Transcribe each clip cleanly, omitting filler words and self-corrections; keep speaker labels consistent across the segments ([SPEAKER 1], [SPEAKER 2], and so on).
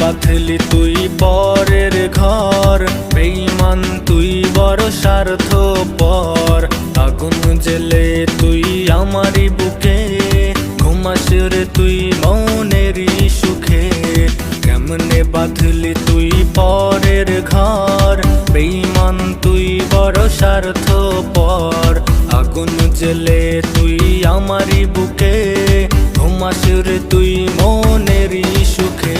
[SPEAKER 1] বাঁধলি তুই পরের ঘর, বেঈমান তুই বড় স্বার্থপর। আগুন জেলে তুই আমারই বুকে, ঘুমাস রে তুই মনেরই সুখে। কেমনে বাঁধলি তুই পরের ঘর, বেঈমান তুই বড় স্বার্থপর। আগুন জেলে তুই আমারই বুকে, ঘুমাস রে তুই মনেরই সুখে।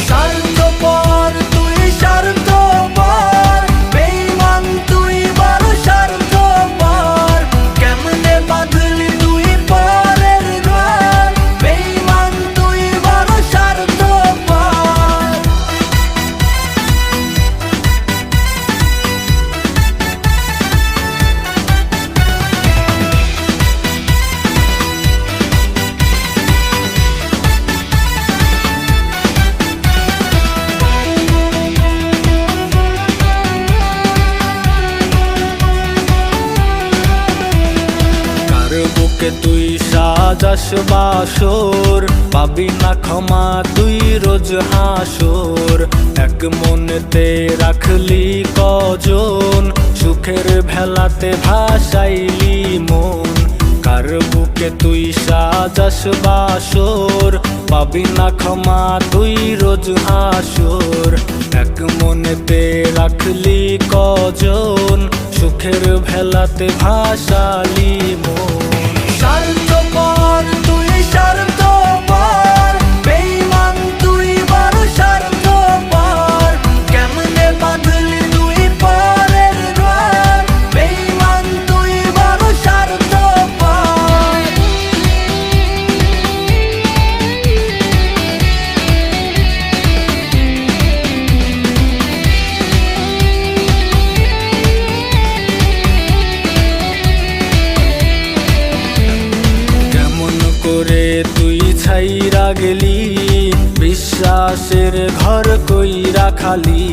[SPEAKER 1] স্বার্থপর তুই স্বার্থপর, বেঈমান তুই বড় স্বার্থপর। কেমনে বাঁধলি তুই পরের ঘর, বেঈমান তুই বড় স্বার্থপর। বুকে তুই সাজাস বাসর, পাবি না ক্ষমা তুই রোজ হাসর। এক মনেতে রাখলি কজন, সুখের ভেলাতে ভাসাইলি মন। কার বুকে তুই সাজাস বাসর, পাবি না ক্ষমা তুই রোজ হাসর। এক মনেতে রাখলি কজন, সুখের ভেলাতে ভাসালি মন। স্বার্থপর তুই স্বার্থপর, বেঈমান তুই বড় স্বার্থপর। কেমনে বাঁধলি তুই পরের ঘর, বেঈমান তুই বড় স্বার্থপর। করে তুই ছাইরা গেলি, বিশ্বাসের ঘর কইরা খালি।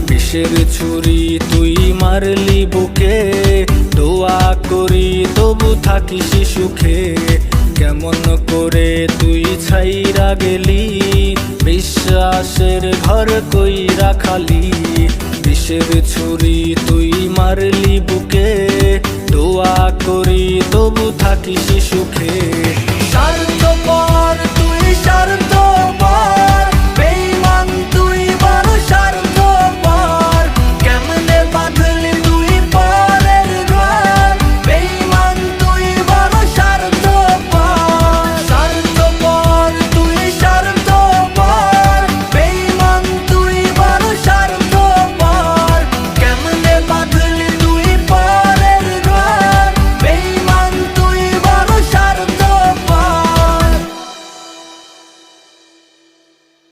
[SPEAKER 1] বিষের ছুরি তুই মারলি বুকে, দোয়া করি তবু থাকিস সুখে। কেমন করে তুই ছাইরা গেলি, বিশ্বাসের ঘর কইরা খালি। বিষের ছুরি তুই মারলি বুকে, দোয়া করি তবু থাকিস সুখে। স্বার্থপর তুই স্বার্থপর,